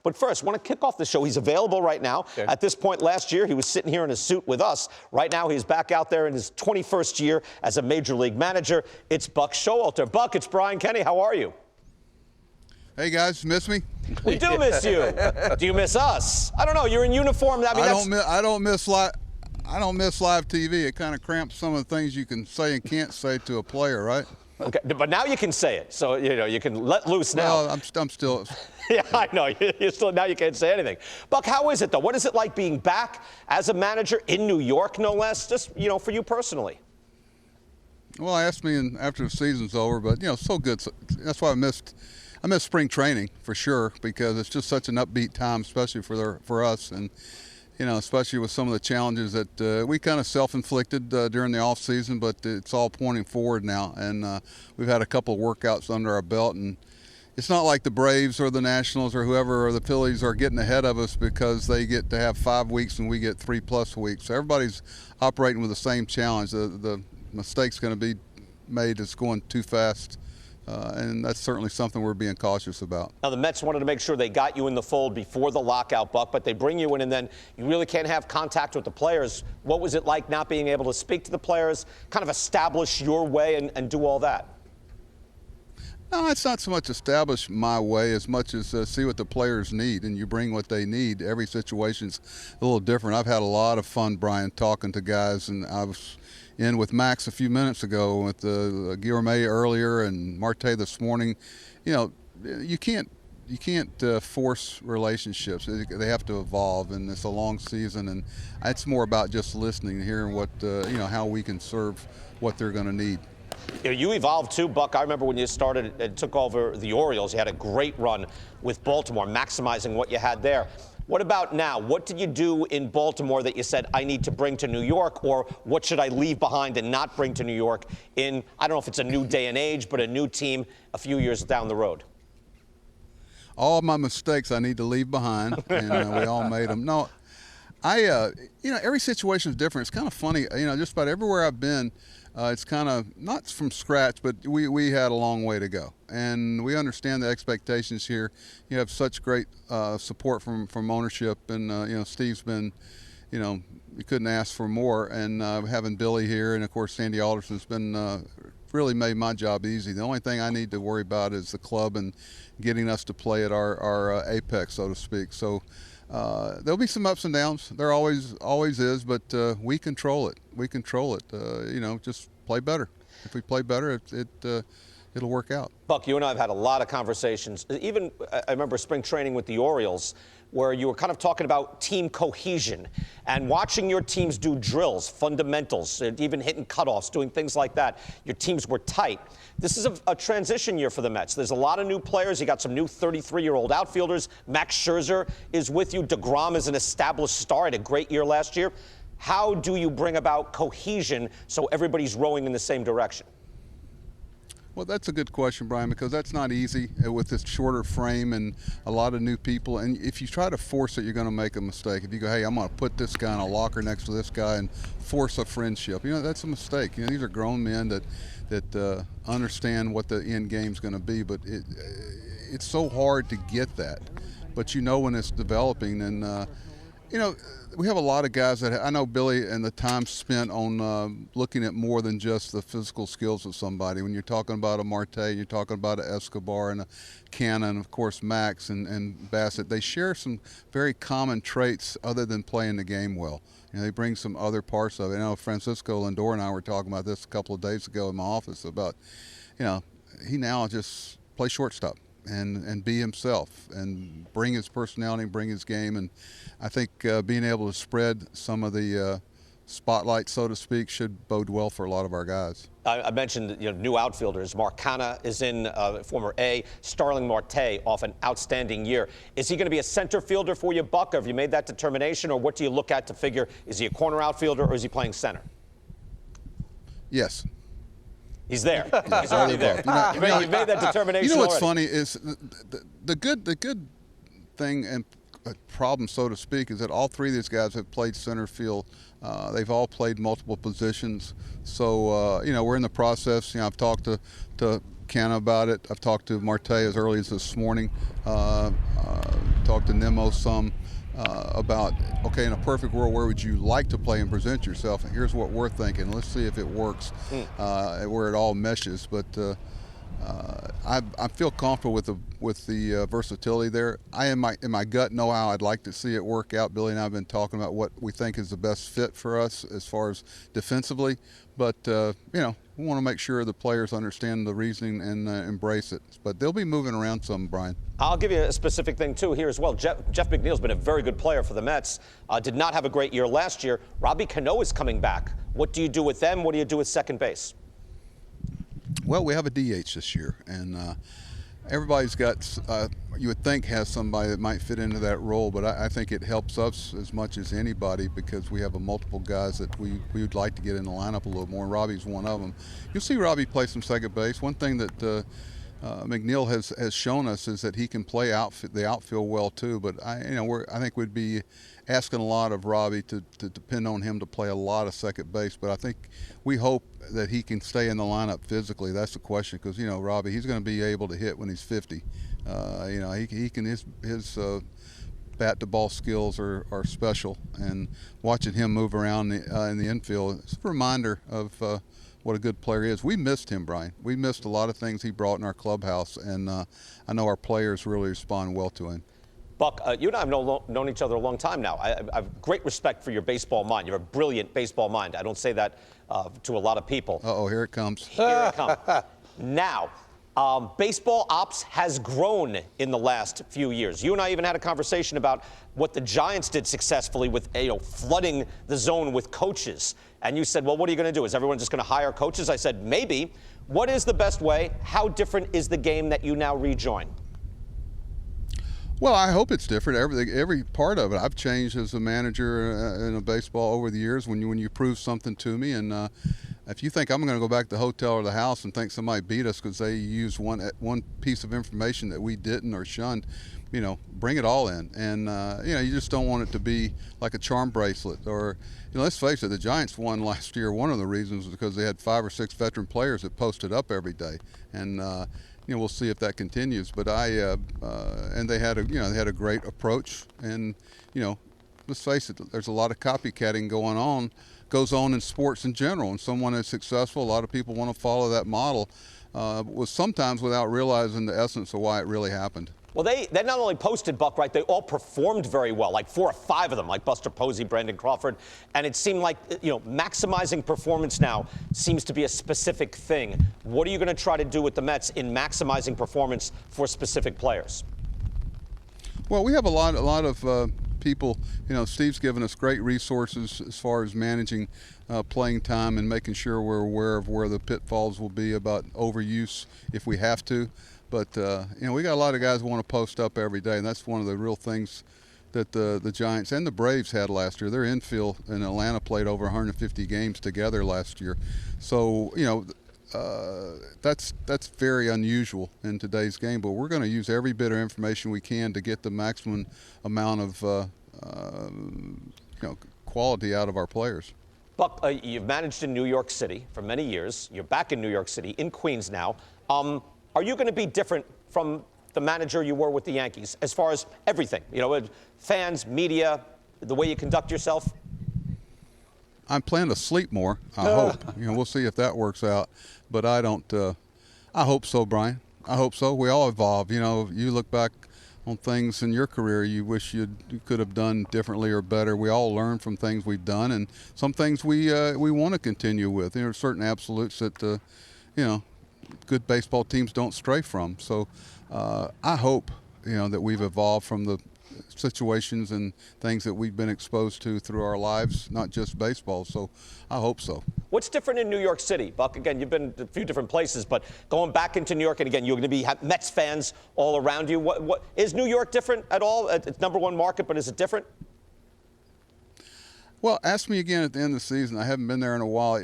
But first, want to kick off the show. He's available right now. Okay. At this point last year, he was sitting here in a suit with us. Right now, he's back out there in his 21st year as a Major League manager. It's Buck Showalter. Buck, it's Brian Kenny. How are you? Hey, guys, miss me? We do miss you. Do you miss us? I don't know. You're in uniform. I don't miss live TV. It kind of cramps some of the things you can say and can't say to a player, right? Okay, but now you can say it, so you can let loose now. Well, I'm still. Yeah, I know. You're still now. You can't say anything. Buck, how is it though? What is it like being back as a manager in New York, no less? Just for you personally. Well, asked me after the season's over, but so good. So, that's why I missed spring training for sure, because it's just such an upbeat time, especially for us, and especially with some of the challenges that we kind of self-inflicted during the off season, but it's all pointing forward now, and we've had a couple of workouts under our belt, and it's not like the Braves or the Nationals or whoever or the Phillies are getting ahead of us because they get to have 5 weeks and we get 3+ weeks. So everybody's operating with the same challenge. The mistake's going to be made is going too fast. And that's certainly something we're being cautious about. Now, the Mets wanted to make sure they got you in the fold before the lockout, Buck, but they bring you in and then you really can't have contact with the players. What was it like not being able to speak to the players, kind of establish your way and do all that? No, it's not so much establish my way as much as see what the players need, and you bring what they need. Every situation's a little different. I've had a lot of fun, Brian, talking to guys, and I was in with Max a few minutes ago, with Guillerme earlier, and Marte this morning. You can't force relationships. They have to evolve, and it's a long season, and it's more about just listening, hearing what how we can serve what they're going to need. You evolved too, Buck. I remember when you started and took over the Orioles, you had a great run with Baltimore, maximizing what you had there. What about now? What did you do in Baltimore that you said, I need to bring to New York, or what should I leave behind and not bring to New York in, I don't know if it's a new day and age, but a new team a few years down the road? All of my mistakes I need to leave behind, and we all made them. No, every situation is different. It's kind of funny, just about everywhere I've been, it's kind of not from scratch, but we had a long way to go, and we understand the expectations here. You have such great support from ownership, and Steve's been, you couldn't ask for more, and having Billy here, and of course Sandy Alderson's been really made my job easy. The only thing I need to worry about is the club and getting us to play at our apex, so to speak. So there'll be some ups and downs. There always is, but we control it. We control it. Just play better. If we play better, it'll work out. Buck, you and I have had a lot of conversations. Even I remember spring training with the Orioles, where you were kind of talking about team cohesion and watching your teams do drills, fundamentals, even hitting cutoffs, doing things like that. Your teams were tight. This is a transition year for the Mets. There's a lot of new players. You got some new 33-year-old outfielders. Max Scherzer is with you. DeGrom is an established star. Had a great year last year. How do you bring about cohesion so everybody's rowing in the same direction? Well, that's a good question, Brian, because that's not easy with this shorter frame and a lot of new people. And if you try to force it, you're going to make a mistake. If you go, hey, I'm going to put this guy in a locker next to this guy and force a friendship, that's a mistake. These are grown men that understand what the end game's going to be, but it's so hard to get that. But when it's developing, and we have a lot of guys that I know Billy, and the time spent on looking at more than just the physical skills of somebody. When you're talking about a Marte, you're talking about an Escobar and a Canna, and of course Max and Bassett. They share some very common traits other than playing the game well. They bring some other parts of it. I know Francisco Lindor and I were talking about this a couple of days ago in my office about, he now just plays shortstop and be himself and bring his personality and bring his game. And I think being able to spread some of the spotlight, so to speak, should bode well for a lot of our guys. I mentioned new outfielders. Mark Canha is in former A. Starling Marte off an outstanding year. Is he going to be a center fielder for you, Buck? Have you made that determination, or what do you look at to figure, is he a corner outfielder or is he playing center? Yes. He's there. He's already there. You've made that determination. What's funny is the good thing and problem, so to speak, is that all three of these guys have played center field. They've all played multiple positions. So, we're in the process. I've talked to Canha about it. I've talked to Marte as early as this morning. talked to Nemo some about, okay, in a perfect world, where would you like to play and present yourself? And here's what we're thinking. Let's see if it works, where it all meshes. But I feel comfortable with the versatility there. I in my gut know how I'd like to see it work out. Billy and I have been talking about what we think is the best fit for us as far as defensively. But we want to make sure the players understand the reasoning and embrace it. But they'll be moving around some, Brian. I'll give you a specific thing, too, here as well. Jeff McNeil's been a very good player for the Mets. Did not have a great year last year. Robbie Cano is coming back. What do you do with them? What do you do with second base? Well, we have a DH this year, and everybody's got, you would think, has somebody that might fit into that role, but I think it helps us as much as anybody because we have multiple guys that we would like to get in the lineup a little more, and Robbie's one of them. You'll see Robbie play some second base. One thing that McNeil has shown us is that he can play the outfield well too, but I think we'd be asking a lot of Robbie to depend on him to play a lot of second base, but I think we hope that he can stay in the lineup physically. That's the question, because Robbie, he's going to be able to hit when he's 50. He can his bat to ball skills are special, and watching him move around in the infield, it's a reminder of what a good player he is. We missed him, Brian. We missed a lot of things he brought in our clubhouse, and I know our players really respond well to him. Buck, you and I have known each other a long time now. I have great respect for your baseball mind. You have a brilliant baseball mind. I don't say that to a lot of people. Uh-oh, here it comes. Here it comes. Now, baseball ops has grown in the last few years. You and I even had a conversation about what the Giants did successfully with flooding the zone with coaches. And you said, well, what are you going to do? Is everyone just going to hire coaches? I said, maybe. What is the best way? How different is the game that you now rejoin? Well, I hope it's different. Every part of it. I've changed as a manager in a baseball over the years. When you prove something to me, and if you think I'm going to go back to the hotel or the house and think somebody beat us because they used one piece of information that we didn't or shunned, bring it all in. And you just don't want it to be like a charm bracelet. Or let's face it, the Giants won last year. One of the reasons was because they had 5 or 6 veteran players that posted up every day, and we'll see if that continues. But and they had a great approach, and let's face it, there's a lot of copycatting goes on in sports in general, and someone that's successful, a lot of people want to follow that model, was sometimes without realizing the essence of why it really happened. Well, they not only posted, Buck, right, they all performed very well, like 4 or 5 of them, like Buster Posey, Brandon Crawford, and it seemed like, maximizing performance now seems to be a specific thing. What are you going to try to do with the Mets in maximizing performance for specific players? Well, we have a lot of people. Steve's given us great resources as far as managing playing time and making sure we're aware of where the pitfalls will be about overuse if we have to. But we got a lot of guys who want to post up every day, and that's one of the real things that the Giants and the Braves had last year. Their infield in Atlanta played over 150 games together last year, so that's very unusual in today's game. But we're going to use every bit of information we can to get the maximum amount of quality out of our players. Buck, you've managed in New York City for many years. You're back in New York City, in Queens now. Are you going to be different from the manager you were with the Yankees as far as everything? Fans, media, the way you conduct yourself? I'm planning to sleep more, I hope. We'll see if that works out. But I don't, I hope so, Brian. I hope so. We all evolve. You look back on things in your career you wish you could have done differently or better. We all learn from things we've done, and some things we want to continue with. There are certain absolutes that, good baseball teams don't stray from. So I hope, that we've evolved from the situations and things that we've been exposed to through our lives, not just baseball. So I hope so. What's different in New York City, Buck? Again, you've been a few different places, but going back into New York, and again, you're going to be Mets fans all around you. What is New York different at all? It's #1 market, but is it different? Well, ask me again at the end of the season. I haven't been there in a while.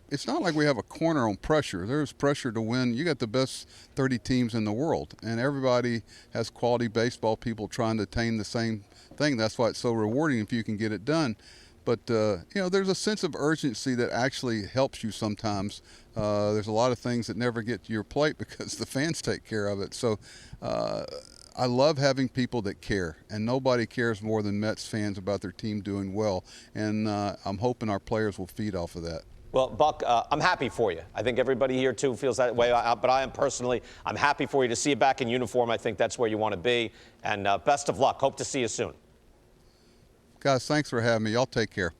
It's not like we have a corner on pressure. There's pressure to win. You got the best 30 teams in the world, and everybody has quality baseball people trying to attain the same thing. That's why it's so rewarding if you can get it done. But, there's a sense of urgency that actually helps you sometimes. There's a lot of things that never get to your plate because the fans take care of it. So I love having people that care, and nobody cares more than Mets fans about their team doing well. And I'm hoping our players will feed off of that. Well, Buck, I'm happy for you. I think everybody here, too, feels that way. But I am personally, I'm happy for you to see you back in uniform. I think that's where you want to be. And best of luck. Hope to see you soon. Guys, thanks for having me. Y'all take care.